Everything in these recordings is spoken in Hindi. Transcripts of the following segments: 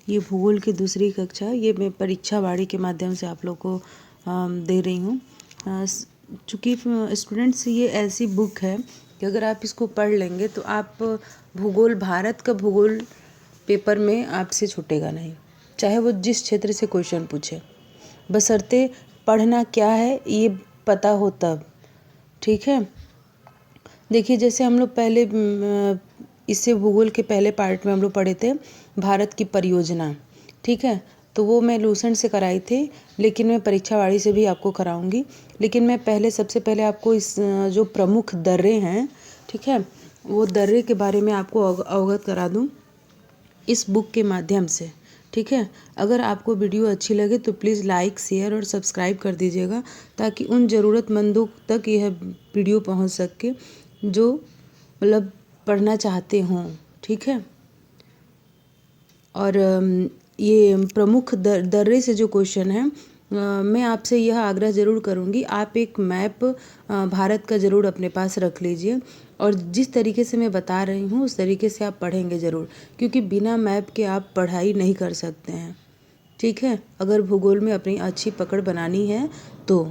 ये भूगोल की दूसरी कक्षा, ये मैं परीक्षा वाड़ी के माध्यम से आप लोग को दे रही हूँ। चूँकि स्टूडेंट्स ये ऐसी बुक है कि अगर आप इसको पढ़ लेंगे तो आप भूगोल, भारत का भूगोल पेपर में आपसे छूटेगा नहीं, चाहे वो जिस क्षेत्र से क्वेश्चन पूछे, बशर्ते पढ़ना क्या है ये पता हो तब। ठीक है, देखिए जैसे हम लोग पहले इससे भूगोल के पहले पार्ट में हम लोग पढ़े थे भारत की परियोजना। ठीक है, तो वो मैं लूसेंट से कराई थी, लेकिन मैं परीक्षावाड़ी से भी आपको कराऊंगी। लेकिन मैं पहले सबसे पहले आपको इस जो प्रमुख दर्रे हैं, ठीक है, वो दर्रे के बारे में आपको अवगत करा दूं इस बुक के माध्यम से। ठीक है, अगर आपको वीडियो अच्छी लगे तो प्लीज़ लाइक, शेयर और सब्सक्राइब कर दीजिएगा, ताकि उन ज़रूरतमंदों तक यह वीडियो पहुंच सके जो मतलब पढ़ना चाहते हों। ठीक है, और ये प्रमुख दर्रे से जो क्वेश्चन है, मैं आपसे यह आग्रह ज़रूर करूँगी, आप एक मैप भारत का ज़रूर अपने पास रख लीजिए, और जिस तरीके से मैं बता रही हूँ उस तरीके से आप पढ़ेंगे ज़रूर, क्योंकि बिना मैप के आप पढ़ाई नहीं कर सकते हैं। ठीक है, अगर भूगोल में अपनी अच्छी पकड़ बनानी है तो।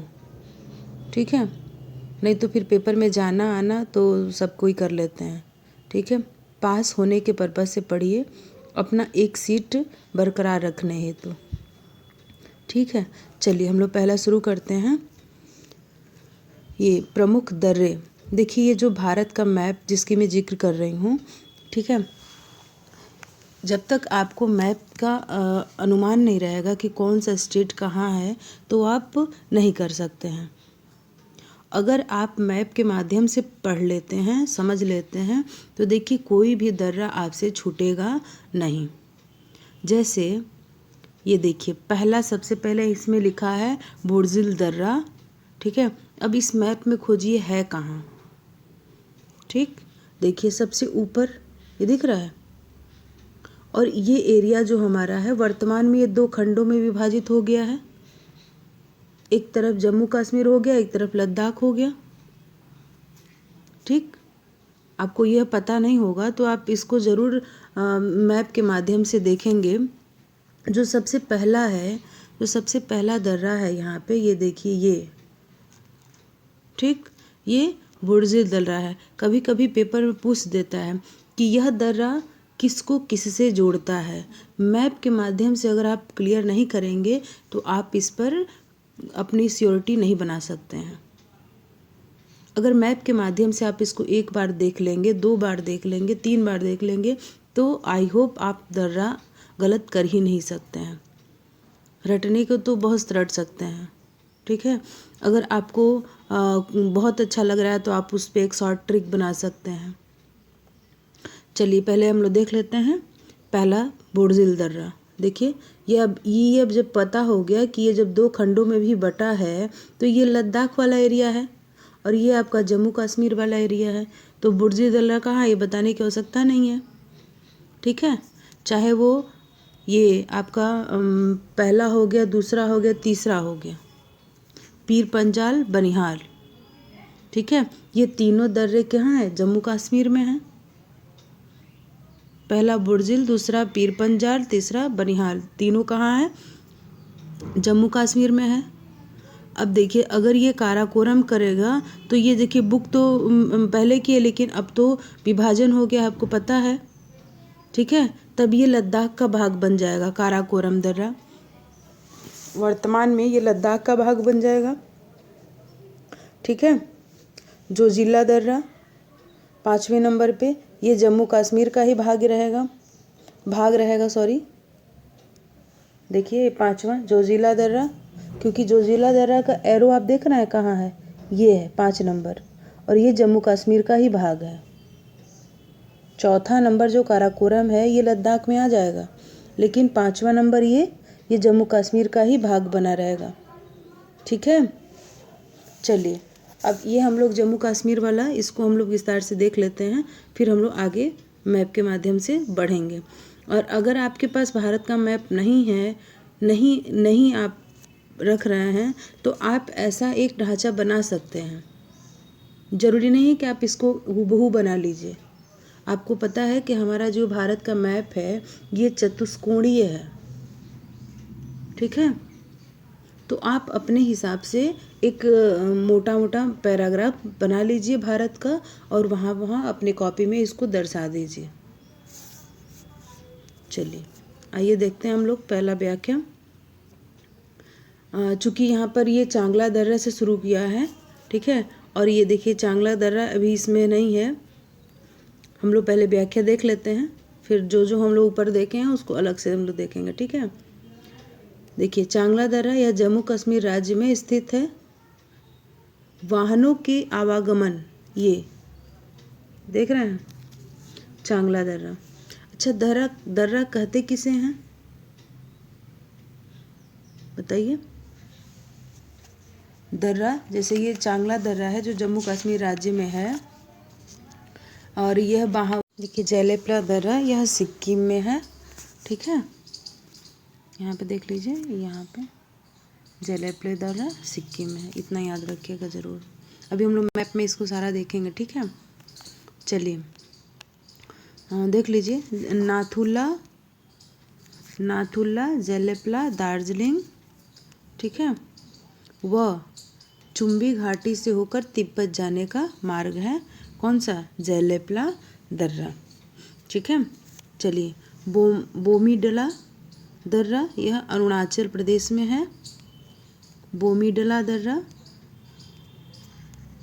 ठीक है, नहीं तो फिर पेपर में जाना आना तो सब कोई कर लेते हैं। ठीक है, पास होने के पर्पज़ से पढ़िए, अपना एक सीट बरकरार रखने हेतु। ठीक है, चलिए हम लोग पहला शुरू करते हैं। ये प्रमुख दर्रे, देखिए ये जो भारत का मैप जिसकी मैं जिक्र कर रही हूँ, ठीक है, जब तक आपको मैप का अनुमान नहीं रहेगा कि कौन सा स्टेट कहाँ है तो आप नहीं कर सकते हैं। अगर आप मैप के माध्यम से पढ़ लेते हैं, समझ लेते हैं, तो देखिए कोई भी दर्रा आपसे छूटेगा नहीं। जैसे ये देखिए पहला, सबसे पहले इसमें लिखा है बुर्जिल दर्रा। ठीक है, अब इस मैप में खोजिए है कहाँ। ठीक, देखिए सबसे ऊपर ये दिख रहा है, और ये एरिया जो हमारा है वर्तमान में ये दो खंडों में विभाजित हो गया है। एक तरफ जम्मू कश्मीर हो गया, एक तरफ लद्दाख हो गया। ठीक, आपको यह पता नहीं होगा तो आप इसको ज़रूर मैप के माध्यम से देखेंगे। जो सबसे पहला है, जो सबसे पहला दर्रा है यहाँ पे, ये देखिए ये, ठीक, ये बुर्जिल दर्रा है। कभी कभी पेपर में पूछ देता है कि यह दर्रा किसको किससे जोड़ता है। मैप के माध्यम से अगर आप क्लियर नहीं करेंगे तो आप इस पर अपनी श्योरिटी नहीं बना सकते हैं। अगर मैप के माध्यम से आप इसको एक बार देख लेंगे, 2 बार देख लेंगे, 3 बार देख लेंगे, तो आई होप आप दर्रा गलत कर ही नहीं सकते हैं। रटने को तो बहुत रट सकते हैं। ठीक है, अगर आपको बहुत अच्छा लग रहा है तो आप उस पर एक शॉर्ट ट्रिक बना सकते हैं। चलिए पहले हम लोग देख लेते हैं पहला बुर्जिल दर्रा। देखिए ये अब जब पता हो गया कि ये जब 2 खंडों में भी बटा है तो ये लद्दाख वाला एरिया है और ये आपका जम्मू कश्मीर वाला एरिया है, तो बुर्जिल दर्रा कहाँ है ये बताने की आवश्यकता नहीं है। ठीक है, चाहे वो ये आपका पहला हो गया, दूसरा हो गया, तीसरा हो गया, पीर पंजाल, बनिहाल। ठीक है, ये तीनों दर्रे कहाँ है, जम्मू कश्मीर में है। पहला बुर्जिल, दूसरा पीर पंजाल, तीसरा बनिहाल, तीनों कहाँ है, जम्मू कश्मीर में है। अब देखिए अगर ये काराकोरम करेगा तो ये देखिए बुक तो पहले की है, लेकिन अब तो विभाजन हो गया, आपको पता है। ठीक है, तब ये लद्दाख का भाग बन जाएगा। काराकोरम दर्रा वर्तमान में ये लद्दाख का भाग बन जाएगा। ठीक है, जोजिला दर्रा 5वें नंबर पे, ये जम्मू कश्मीर का ही भाग रहेगा सॉरी। देखिए 5वां जोजिला दर्रा, क्योंकि जोजिला दर्रा का एरो आप देख रहे हैं कहाँ है, ये है 5 नंबर, और ये जम्मू कश्मीर का ही भाग है। चौथा नंबर जो काराकोरम है ये लद्दाख में आ जाएगा, लेकिन 5वां नंबर ये जम्मू कश्मीर का ही भाग बना रहेगा। ठीक है, चलिए अब ये हम लोग जम्मू कश्मीर वाला इसको हम लोग विस्तार से देख लेते हैं, फिर हम लोग आगे मैप के माध्यम से बढ़ेंगे। और अगर आपके पास भारत का मैप नहीं है, नहीं आप रख रहे हैं, तो आप ऐसा एक ढांचा बना सकते हैं। ज़रूरी नहीं कि आप इसको हूबहू बना लीजिए, आपको पता है कि हमारा जो भारत का मैप है ये चतुष्कोणीय है, ठीक है। तो आप अपने हिसाब से एक मोटा मोटा पैराग्राफ बना लीजिए भारत का, और वहाँ अपने कॉपी में इसको दर्शा दीजिए। चलिए आइए देखते हैं हम लोग पहला व्याख्या। चूँकि यहाँ पर ये चांगला दर्रा से शुरू किया है, ठीक है, और ये देखिए चांगला दर्रा अभी इसमें नहीं है। हम लोग पहले व्याख्या देख लेते हैं, फिर जो जो हम लोग ऊपर देखे हैं उसको अलग से हम लोग देखेंगे, ठीक है। देखिए चांगला दर्रा यह जम्मू कश्मीर राज्य में स्थित है। वाहनों के आवागमन, ये देख रहे हैं चांगला दर्रा। अच्छा, दर्रा कहते किसे हैं बताइए। दर्रा, जैसे ये चांगला दर्रा है जो जम्मू कश्मीर राज्य में है, और यह देखिए जैलेपला दर्रा यह सिक्किम में है, ठीक है। यहाँ पे देख लीजिए, यहाँ पे जैलेपला दर्रा सिक्किम में है, इतना याद रखिएगा ज़रूर। अभी हम लोग मैप में इसको सारा देखेंगे, ठीक है। चलिए देख लीजिए, नाथुला जैलेपला दार्जिलिंग, ठीक है, वह चुम्बी घाटी से होकर तिब्बत जाने का मार्ग है। कौन सा? जैलेपला दर्रा, ठीक है। चलिए बोमीडला दर्रा यह अरुणाचल प्रदेश में है। बोमीडला दर्रा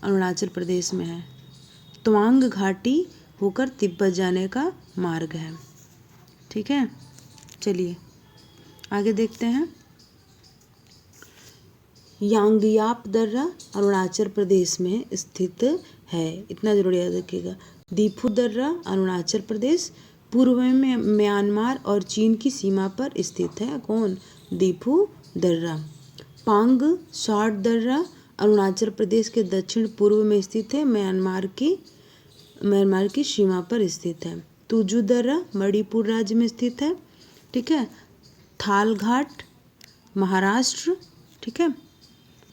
अरुणाचल प्रदेश में है। तवांग घाटी होकर तिब्बत जाने का मार्ग है, ठीक है। चलिए आगे देखते हैं। यांगयाप दर्रा अरुणाचल प्रदेश में स्थित है, इतना जरूर याद रखिएगा। दीफू दर्रा अरुणाचल प्रदेश पूर्व में म्यांमार और चीन की सीमा पर स्थित है। कौन? दीफू दर्रा। पांग साट दर्रा अरुणाचल प्रदेश के दक्षिण पूर्व में स्थित है, म्यांमार की सीमा पर स्थित है। तुजू दर्रा मणिपुर राज्य में स्थित है, ठीक है। थालघाट महाराष्ट्र, ठीक है,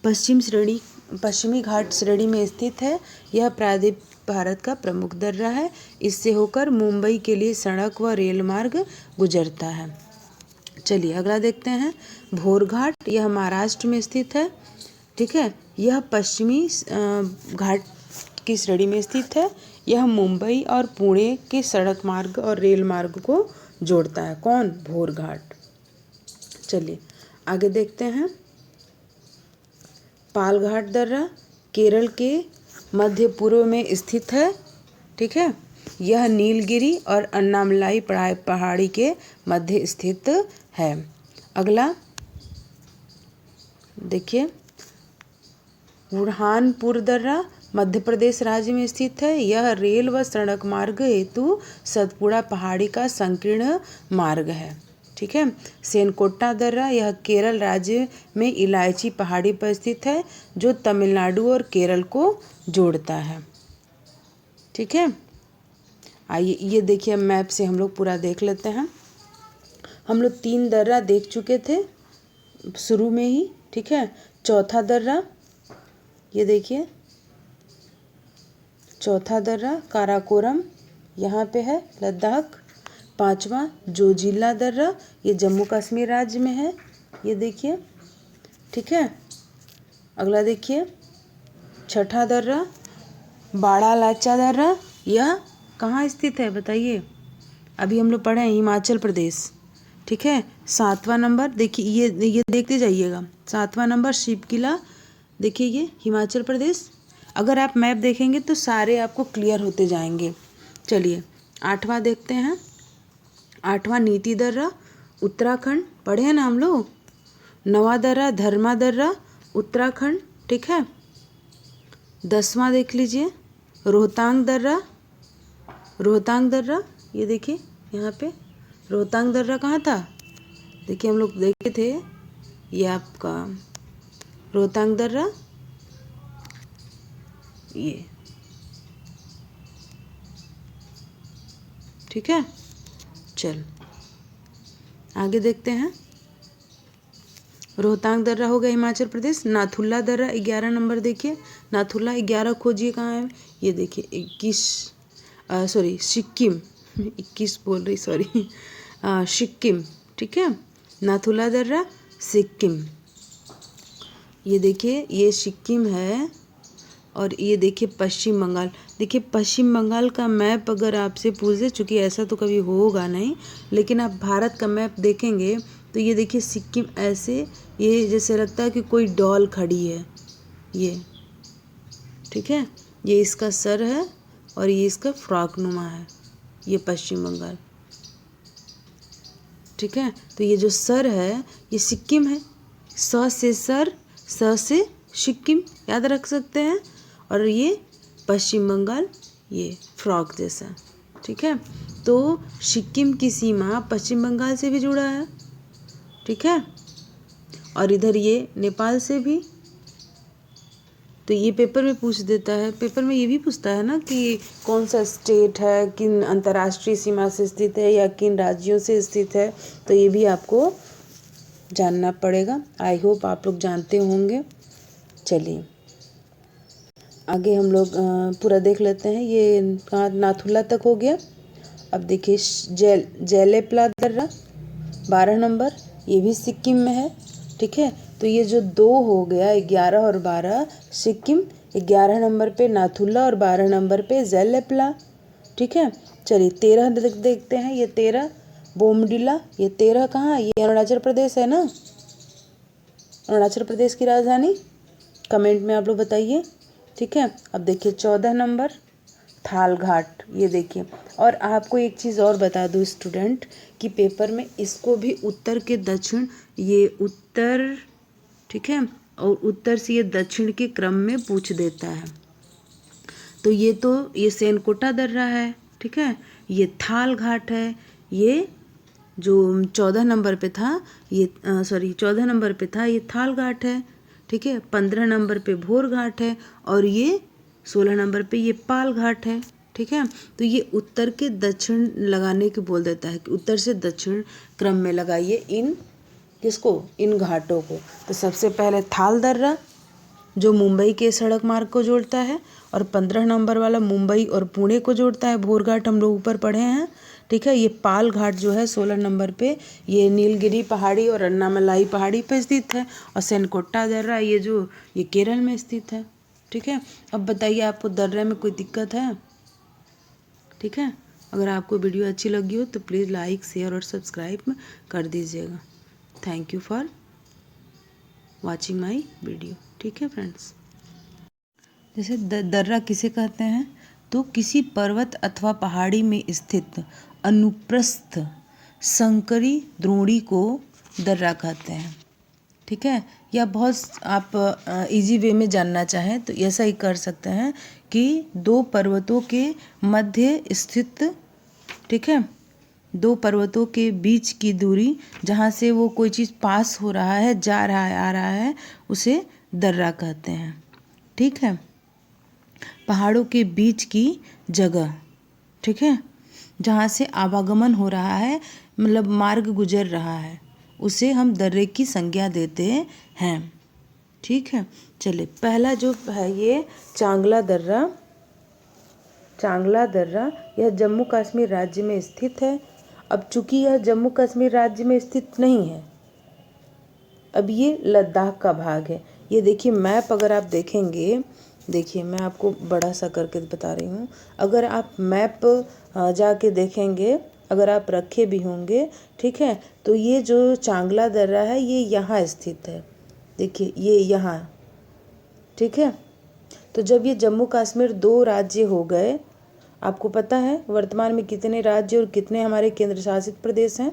पश्चिमी घाट श्रेणी में स्थित है। यह प्रायद्वीप भारत का प्रमुख दर्रा है। इससे होकर मुंबई के लिए सड़क व रेल मार्ग गुजरता है। चलिए अगला देखते हैं। भोरघाट यह महाराष्ट्र में स्थित है, ठीक है। यह पश्चिमी घाट की श्रेणी में स्थित है। यह मुंबई और पुणे के सड़क मार्ग और रेल मार्ग को जोड़ता है। कौन? भोरघाट। चलिए आगे देखते हैं। पालघाट दर्रा केरल के मध्य पूर्व में स्थित है, ठीक है। यह नीलगिरी और अन्नामलाई पहाड़ी के मध्य स्थित है। अगला देखिए, बुरहानपुर दर्रा मध्य प्रदेश राज्य में स्थित है। यह रेल व सड़क मार्ग हेतु सतपुड़ा पहाड़ी का संकीर्ण मार्ग है, ठीक है। सेनकोट्टा दर्रा यह केरल राज्य में इलायची पहाड़ी पर स्थित है, जो तमिलनाडु और केरल को जोड़ता है, ठीक है। आइए ये देखिए, मैप से हम लोग पूरा देख लेते हैं। हम लोग 3 दर्रा देख चुके थे शुरू में ही, ठीक है। चौथा दर्रा, ये देखिए चौथा दर्रा काराकोरम यहाँ पे है, लद्दाख। 5वां जोजिला दर्रा ये जम्मू कश्मीर राज्य में है, ये देखिए, ठीक है। अगला देखिए 6ठा दर्रा बाड़ा लाचा दर्रा, यह कहाँ स्थित है बताइए। अभी हम लोग पढ़े हैं हिमाचल प्रदेश, ठीक है। 7वां नंबर देखिए, ये देखते जाइएगा। 7वां नंबर शिव किला, देखिए ये हिमाचल प्रदेश। अगर आप मैप देखेंगे तो सारे आपको क्लियर होते जाएंगे। चलिए 8वां देखते हैं। 8वां नीति दर्रा उत्तराखंड, पढ़े हैं ना हम लोग। 9वां दर्रा धर्मा दर्रा उत्तराखंड, ठीक है। 10वां देख लीजिए रोहतांग दर्रा, ये देखिए यहाँ पे रोहतांग दर्रा कहाँ था, देखिए हम लोग देखे थे, ये आपका रोहतांग दर्रा, ये ठीक है। चल आगे देखते हैं। रोहतांग दर्रा हो गया हिमाचल प्रदेश। नाथुला दर्रा 11 नंबर, देखिए नाथुला 11 खोजिए कहाँ है, ये देखिए 21। सॉरी सिक्किम 21 बोल रही, सॉरी, सिक्किम, ठीक है, नाथुला दर्रा सिक्किम। ये देखिए ये सिक्किम है और ये देखिए पश्चिम बंगाल। देखिए पश्चिम बंगाल का मैप अगर आपसे पूछे, चूँकि ऐसा तो कभी होगा नहीं, लेकिन आप भारत का मैप देखेंगे तो ये देखिए सिक्किम ऐसे, ये जैसे लगता है कि कोई डॉल खड़ी है ये, ठीक है, ये इसका सर है और ये इसका फ्रॉकनुमा है, ये पश्चिम बंगाल, ठीक है। तो ये जो सर है ये सिक्किम है, स से सर, स से सिक्किम याद रख सकते हैं, और ये पश्चिम बंगाल, ये फ्रॉक जैसा, ठीक है। तो सिक्किम की सीमा पश्चिम बंगाल से भी जुड़ा है, ठीक है, और इधर ये नेपाल से भी। तो ये पेपर में पूछ देता है, पेपर में ये भी पूछता है ना कि कौन सा स्टेट है, किन अंतर्राष्ट्रीय सीमा से स्थित है या किन राज्यों से स्थित है, तो ये भी आपको जानना पड़ेगा। आई होप आप लोग जानते होंगे। चलिए आगे हम लोग पूरा देख लेते हैं। ये कहाँ, नाथुला तक हो गया। अब देखिए जेलेपला दर्रा 12 नंबर, ये भी सिक्किम में है, ठीक है। तो ये जो 2 हो गया, 11 और 12 सिक्किम, 11 नंबर पे नाथुला और 12 नंबर पे जेलेपला, ठीक है। चलिए 13 देखते हैं। ये 13 बोमडिला, ये 13 कहाँ, ये अरुणाचल प्रदेश है ना, अरुणाचल प्रदेश की राजधानी, कमेंट में आप लोग बताइए, ठीक है। अब देखिए 14 नंबर थाल घाट, ये देखिए। और आपको एक चीज़ और बता दूँ स्टूडेंट, कि पेपर में इसको भी उत्तर के दक्षिण, ये उत्तर, ठीक है, और उत्तर से ये दक्षिण के क्रम में पूछ देता है। तो ये सेनकोटा दर्रा है, ठीक है, ये थाल घाट है, ये जो 14 नंबर पे था, ये 14 नंबर पे था, ये थाल घाट है, ठीक है। 15 नंबर पे भोर घाट है और ये 16 नंबर पे ये पाल घाट है, ठीक है। तो ये उत्तर के दक्षिण लगाने की बोल देता है कि उत्तर से दक्षिण क्रम में लगाइए इन किसको, इन घाटों को। तो सबसे पहले थाल दर्रा जो मुंबई के सड़क मार्ग को जोड़ता है, और 15 नंबर वाला मुंबई और पुणे को जोड़ता है, भोर घाट हम लोग ऊपर पढ़े हैं, ठीक है। ये पाल घाट जो है 16 नंबर पे, ये नीलगिरी पहाड़ी और अन्नामलाई पहाड़ी पे स्थित है, और सेनकोटा दर्रा ये केरल में स्थित है, ठीक है। अब बताइए आपको दर्रे में कोई दिक्कत है, ठीक है। अगर आपको वीडियो अच्छी लगी हो तो प्लीज़ लाइक, शेयर और सब्सक्राइब कर दीजिएगा। Thank you for watching my video, ठीक है फ्रेंड्स। जैसे दर्रा किसे कहते हैं, तो किसी पर्वत अथवा पहाड़ी में स्थित अनुप्रस्थ संकरी द्रोणी को दर्रा कहते हैं, ठीक है। या बहुत आप इजी वे में जानना चाहें तो ऐसा ही कर सकते हैं कि 2 पर्वतों के मध्य स्थित, ठीक है, 2 पर्वतों के बीच की दूरी, जहाँ से वो कोई चीज़ पास हो रहा है, जा रहा है, आ रहा है, उसे दर्रा कहते हैं, ठीक है। पहाड़ों के बीच की जगह, ठीक है, जहाँ से आवागमन हो रहा है, मतलब मार्ग गुजर रहा है, उसे हम दर्रे की संज्ञा देते हैं, ठीक है। चलिए पहला जो है ये चांगला दर्रा, चांगला दर्रा यह जम्मू कश्मीर राज्य में स्थित है। अब चूंकि यह जम्मू कश्मीर राज्य में स्थित नहीं है, अब ये लद्दाख का भाग है। ये देखिए मैप अगर आप देखेंगे, देखिए मैं आपको बड़ा सा करके बता रही हूँ, अगर आप मैप जाके देखेंगे, अगर आप रखे भी होंगे, ठीक है, तो ये जो चांगला दर्रा है ये यहाँ स्थित है, देखिए ये यहाँ, ठीक है। तो जब ये जम्मू कश्मीर 2 राज्य हो गए, आपको पता है वर्तमान में कितने राज्य और कितने हमारे केंद्र शासित प्रदेश हैं।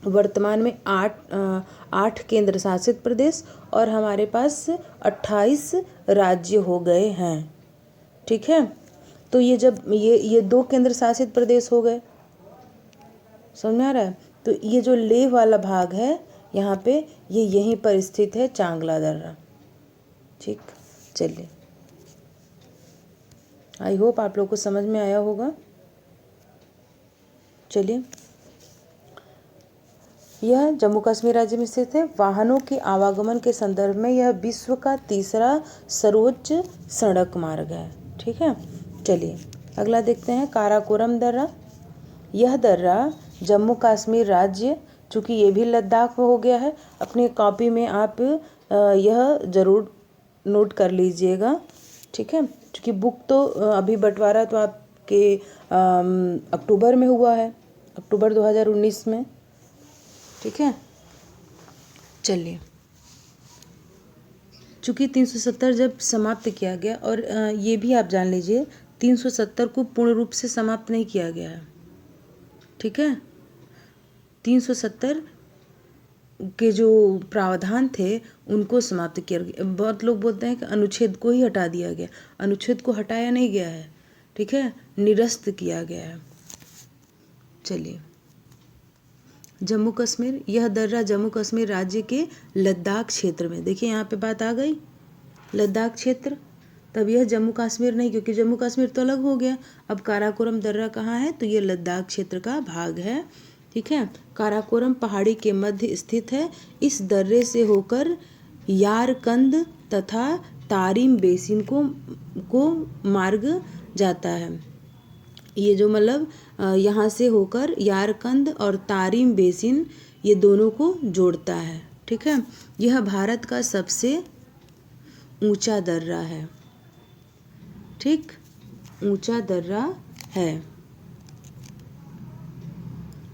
वर्तमान में 8 केंद्र शासित प्रदेश और हमारे पास 28 राज्य हो गए हैं, ठीक है। तो ये जब ये 2 केंद्र शासित प्रदेश हो गए, समझ में आ रहा है। तो ये जो लेह वाला भाग है यहाँ पे, ये यहीं पर स्थित है चांगला दर्रा, ठीक। चलिए आई होप आप लोग को समझ में आया होगा। चलिए यह जम्मू कश्मीर राज्य में स्थित है। वाहनों के आवागमन के संदर्भ में यह विश्व का 3रा सर्वोच्च सड़क मार्ग है, ठीक है। चलिए अगला देखते हैं काराकोरम दर्रा। यह दर्रा जम्मू कश्मीर राज्य, चूँकि ये भी लद्दाख हो गया है, अपनी कॉपी में आप यह ज़रूर नोट कर लीजिएगा, ठीक है। क्योंकि बुक तो अभी बंटवारा तो आपके अक्टूबर में हुआ है, अक्टूबर 2019 में, ठीक है। चलिए, चूँकि 370 जब समाप्त किया गया, और ये भी आप जान लीजिए 370 को पूर्ण रूप से समाप्त नहीं किया गया है, ठीक है। 370 के जो प्रावधान थे उनको समाप्त किया गया। बहुत लोग बोलते हैं कि अनुच्छेद को ही हटा दिया गया, अनुच्छेद को हटाया नहीं गया है, ठीक है, निरस्त किया गया है। चलिए, जम्मू कश्मीर, यह दर्रा जम्मू कश्मीर राज्य के लद्दाख क्षेत्र में, देखिए यहाँ पे बात आ गई लद्दाख क्षेत्र, तब यह जम्मू कश्मीर नहीं, क्योंकि जम्मू कश्मीर तो अलग हो गया। अब काराकोरम दर्रा कहाँ है, तो ये लद्दाख क्षेत्र का भाग है, ठीक है। काराकोरम पहाड़ी के मध्य स्थित है। इस दर्रे से होकर यारकंद तथा तारिम बेसिन को मार्ग जाता है। ये जो मतलब यहाँ से होकर यारकंद और तारिम बेसिन, ये दोनों को जोड़ता है, ठीक है। यह भारत का सबसे ऊंचा दर्रा है, ठीक, ऊंचा दर्रा है।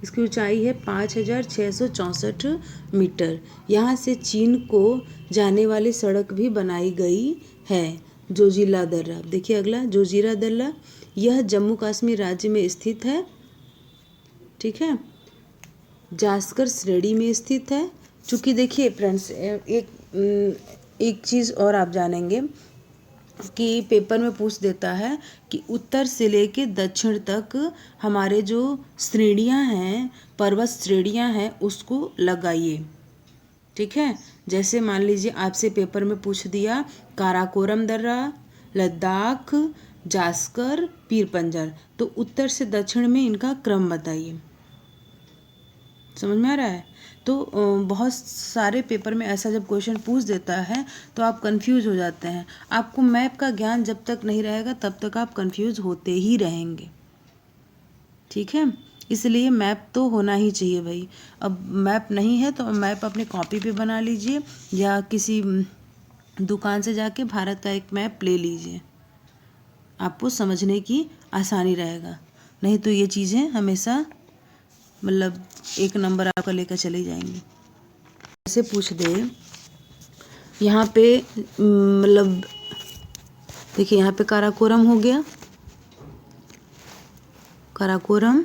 इसकी ऊंचाई है 5664 मीटर। यहाँ से चीन को जाने वाली सड़क भी बनाई गई है, जोजिला दर्रा। देखिए अगला जोजिला दर्रा, यह जम्मू कश्मीर राज्य में स्थित है, ठीक है, जास्कर श्रेणी में स्थित है। चूँकि देखिए फ्रेंड्स, एक चीज़ और आप जानेंगे कि पेपर में पूछ देता है कि उत्तर से लेके दक्षिण तक हमारे जो श्रेणियां हैं, पर्वत श्रेणियां हैं, उसको लगाइए, ठीक है। जैसे मान लीजिए आपसे पेपर में पूछ दिया काराकोरम दर्रा, लद्दाख, जास्कर, पीर पंजर, तो उत्तर से दक्षिण में इनका क्रम बताइए। समझ में आ रहा है? तो बहुत सारे पेपर में ऐसा जब क्वेश्चन पूछ देता है तो आप कंफ्यूज हो जाते हैं। आपको मैप का ज्ञान जब तक नहीं रहेगा तब तक आप कंफ्यूज होते ही रहेंगे, ठीक है। इसलिए मैप तो होना ही चाहिए भाई। अब मैप नहीं है तो मैप अपने कॉपी पे बना लीजिए, या किसी दुकान से जाके भारत का एक मैप ले लीजिए, आपको समझने की आसानी रहेगा। नहीं तो ये चीज़ें हमेशा मतलब एक नंबर आपका लेकर चले जाएंगे। ऐसे पूछ दे यहाँ पे, मतलब देखिए यहाँ पे काराकोरम हो गया, काराकोरम,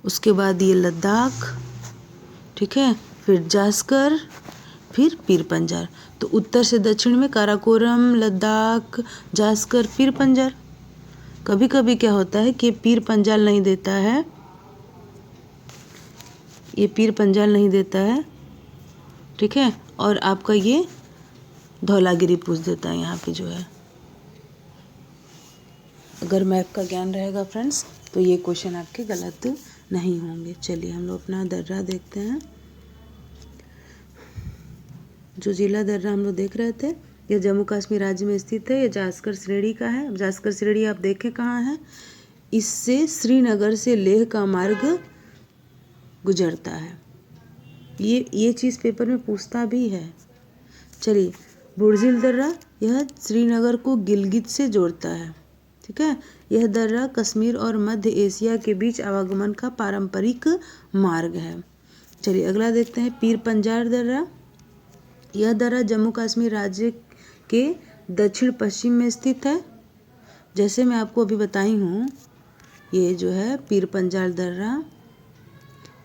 उसके बाद ये लद्दाख, ठीक है, फिर जास्कर, फिर पीर पंजर। तो उत्तर से दक्षिण में काराकोरम, लद्दाख, जास्कर, पीर पंजर। कभी कभी क्या होता है कि पीर पंजाल नहीं देता है, ये पीर पंजाल नहीं देता है, ठीक है, और आपका ये धौलागिरी पूछ देता है यहाँ पे जो है। अगर मैप का ज्ञान रहेगा फ्रेंड्स तो ये क्वेश्चन आपके गलत नहीं होंगे। चलिए हम लोग अपना दर्रा देखते हैं। जोजिला दर्रा हम लोग देख रहे थे, यह जम्मू कश्मीर राज्य में स्थित है, यह जास्कर श्रेणी का है। अब जास्कर श्रेणी आप देखें कहाँ है, इससे श्रीनगर से लेह का मार्ग गुजरता है। ये चीज़ पेपर में पूछता भी है। चलिए, बुर्जिल दर्रा, यह श्रीनगर को गिलगित से जोड़ता है, ठीक है। यह दर्रा कश्मीर और मध्य एशिया के बीच आवागमन का पारंपरिक मार्ग है। चलिए अगला देखते हैं, पीर पंजाल दर्रा। यह दर्रा जम्मू कश्मीर राज्य के दक्षिण पश्चिम में स्थित है। जैसे मैं आपको अभी बताई हूँ, ये जो है पीर पंजाल दर्रा,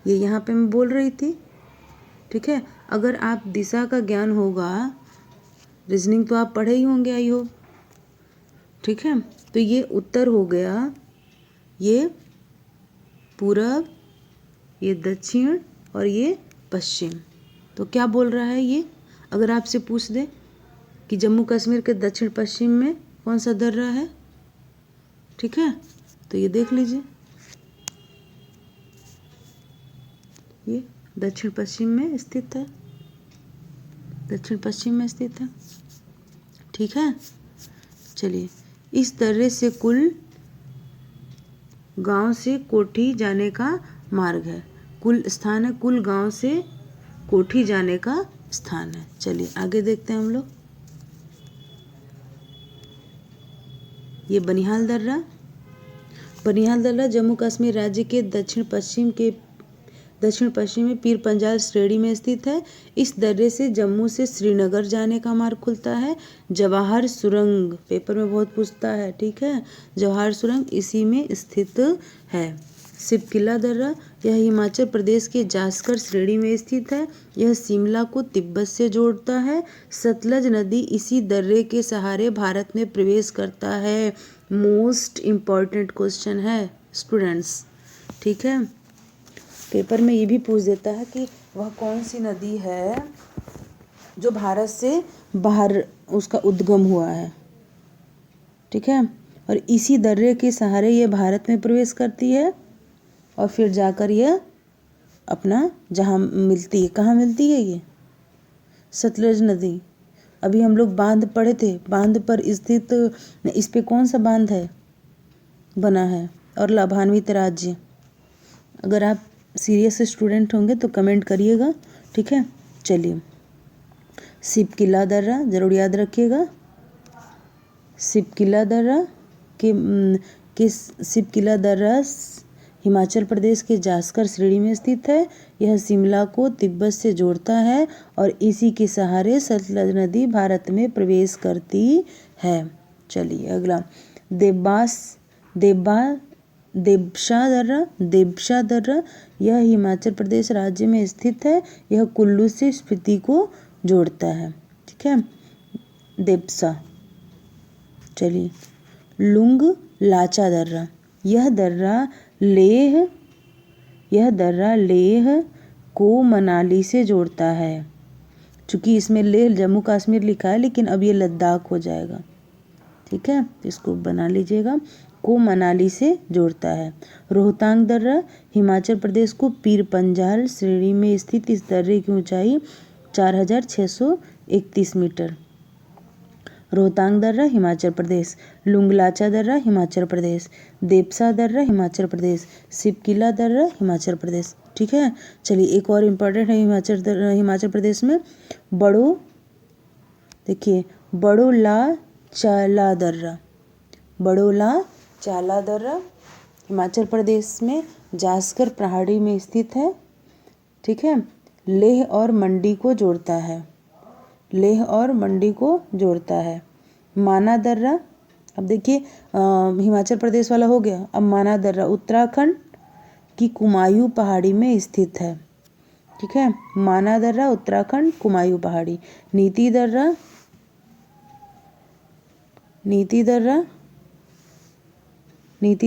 ये यहाँ पे मैं बोल रही थी, ठीक है। अगर आप दिशा का ज्ञान होगा, रीजनिंग तो आप पढ़े ही होंगे आई हो, ठीक है। तो ये उत्तर हो गया, ये पूरब, ये दक्षिण और ये पश्चिम। तो क्या बोल रहा है ये, अगर आपसे पूछ दे कि जम्मू कश्मीर के दक्षिण पश्चिम में कौन सा दर्रा है, ठीक है, तो ये देख लीजिए, ये दक्षिण पश्चिम में स्थित है, दक्षिण पश्चिम में स्थित है, ठीक है। चलिए, इस दर्रे से कुल गांव से कोठी जाने का मार्ग है। कुल स्थान है, कुल गांव से कोठी जाने का स्थान है। चलिए आगे देखते हैं हम लोग। ये बनिहाल दर्रा। बनिहाल दर्रा जम्मू कश्मीर राज्य के दक्षिण पश्चिम में पीर पंजाल श्रेणी में स्थित है। इस दर्रे से जम्मू से श्रीनगर जाने का मार्ग खुलता है। जवाहर सुरंग पेपर में बहुत पूछता है, ठीक है। जवाहर सुरंग इसी में स्थित है। सिपकिला दर्रा, यह हिमाचल प्रदेश के जासकर श्रेणी में स्थित है। यह शिमला को तिब्बत से जोड़ता है। सतलज नदी इसी दर्रे के सहारे भारत में प्रवेश करता है। मोस्ट इम्पॉर्टेंट क्वेश्चन है स्टूडेंट्स, ठीक है। पेपर में ये भी पूछ देता है कि वह कौन सी नदी है जो भारत से बाहर उसका उद्गम हुआ है, ठीक है। और इसी दर्रे के सहारे ये भारत में प्रवेश करती है और फिर जाकर यह अपना जहाँ मिलती है, कहाँ मिलती है ये सतलज नदी। अभी हम लोग बांध पढ़े थे, बांध पर स्थित, इस पे कौन सा बांध है बना है और लाभान्वित राज्य। अगर आप सीरियस स्टूडेंट होंगे तो कमेंट करिएगा, ठीक है। चलिए सिपकिला दर्रा जरूर याद रखिएगा। सिपकिला दर्रा के सिपकिला दर्रा हिमाचल प्रदेश के जासकर श्रेणी में स्थित है। यह शिमला को तिब्बत से जोड़ता है और इसी के सहारे सतलज नदी भारत में प्रवेश करती है। चलिए अगला देबशा दर्रा यह हिमाचल प्रदेश राज्य में स्थित है। यह कुल्लू से स्पीति को जोड़ता है, ठीक है। देबसा। चलिए लुंग लाचा दर्रा, यह दर्रा लेह को मनाली से जोड़ता है। चूंकि इसमें लेह जम्मू कश्मीर लिखा है लेकिन अब ये लद्दाख हो जाएगा, ठीक है, इसको बना लीजिएगा। को मनाली से जोड़ता है। रोहतांग दर्रा हिमाचल प्रदेश को पीर पंजाल श्रेणी में स्थित इस दर्रे की ऊंचाई 4631 मीटर। रोहतांग दर्रा हिमाचल प्रदेश। लुंगलाचा दर्रा हिमाचल प्रदेश। देबसा दर्रा हिमाचल प्रदेश। सिपकिला दर्रा हिमाचल प्रदेश, ठीक है। चलिए एक और इम्पोर्टेंट है हिमाचल प्रदेश में बड़ोला चाला दर्रा हिमाचल प्रदेश में जासकर पहाड़ी में स्थित है, ठीक है। लेह और मंडी को जोड़ता है। माना दर्रा, अब देखिए हिमाचल प्रदेश वाला हो गया। अब माना दर्रा उत्तराखंड की कुमायूं पहाड़ी में स्थित है, ठीक है। माना दर्रा उत्तराखंड कुमायूं पहाड़ी। नीति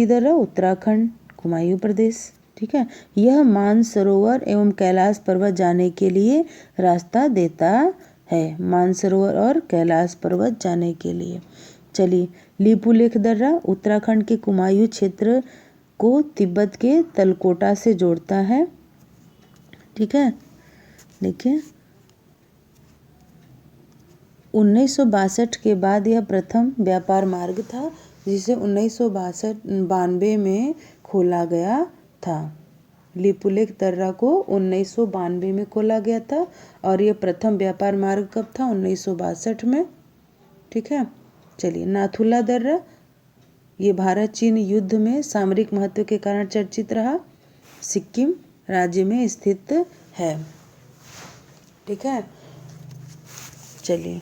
दर्रा उत्तराखंड कुमायूं प्रदेश, ठीक है। यह मानसरोवर एवं कैलाश पर्वत जाने के लिए रास्ता देता है। मानसरोवर और कैलाश पर्वत जाने के लिए। चलिए लिपुलेख दर्रा उत्तराखंड के कुमायूं क्षेत्र को तिब्बत के तलकोटा से जोड़ता है, ठीक है। देखिए 1962 के बाद यह प्रथम व्यापार मार्ग था जिसे 1992 में खोला गया था। लिपुलेख दर्रा को 1992 में खोला गया था और यह प्रथम व्यापार मार्ग कब था? 1962 में, ठीक है। चलिए नाथुला दर्रा, ये भारत चीन युद्ध में सामरिक महत्व के कारण चर्चित रहा। सिक्किम राज्य में स्थित है, ठीक है। चलिए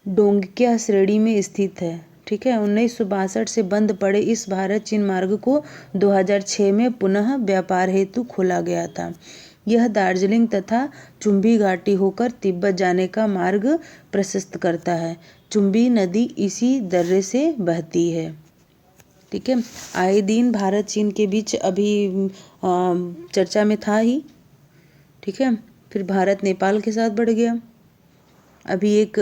डोंगक्या श्रेणी में स्थित है, ठीक है। 1962 से बंद पड़े इस भारत चीन मार्ग को 2006 में पुनः व्यापार हेतु खोला गया था। यह दार्जिलिंग तथा चुम्बी घाटी होकर तिब्बत जाने का मार्ग प्रशस्त करता है। चुम्बी नदी इसी दर्रे से बहती है, ठीक है। आए दिन भारत चीन के बीच अभी चर्चा में था ही, ठीक है। फिर भारत नेपाल के साथ बढ़ गया। अभी एक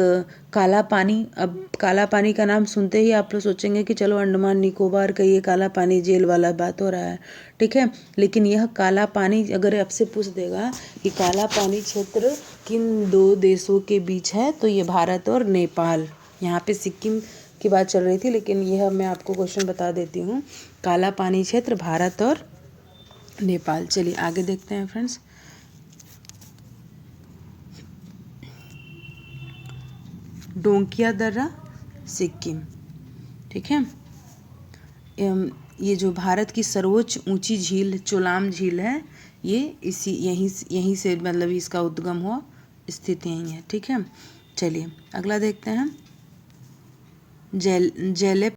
काला पानी, अब काला पानी का नाम सुनते ही आप लोग सोचेंगे कि चलो अंडमान निकोबार का ये काला पानी जेल वाला बात हो रहा है, ठीक है। लेकिन यह काला पानी अगर आपसे पूछ देगा कि काला पानी क्षेत्र किन दो देशों के बीच है, तो ये भारत और नेपाल। यहाँ पे सिक्किम की बात चल रही थी, लेकिन यह मैं आपको क्वेश्चन बता देती हूँ। काला पानी क्षेत्र भारत और नेपाल। चलिए आगे देखते हैं फ्रेंड्स। डोंकिया दर्रा सिक्किम, ठीक है। ये जो भारत की सर्वोच्च ऊंची झील चोलाम झील है, ये यहीं से मतलब इसका उद्गम हुआ, स्थित यहीं है, ठीक है। चलिए अगला देखते हैं। जेलेब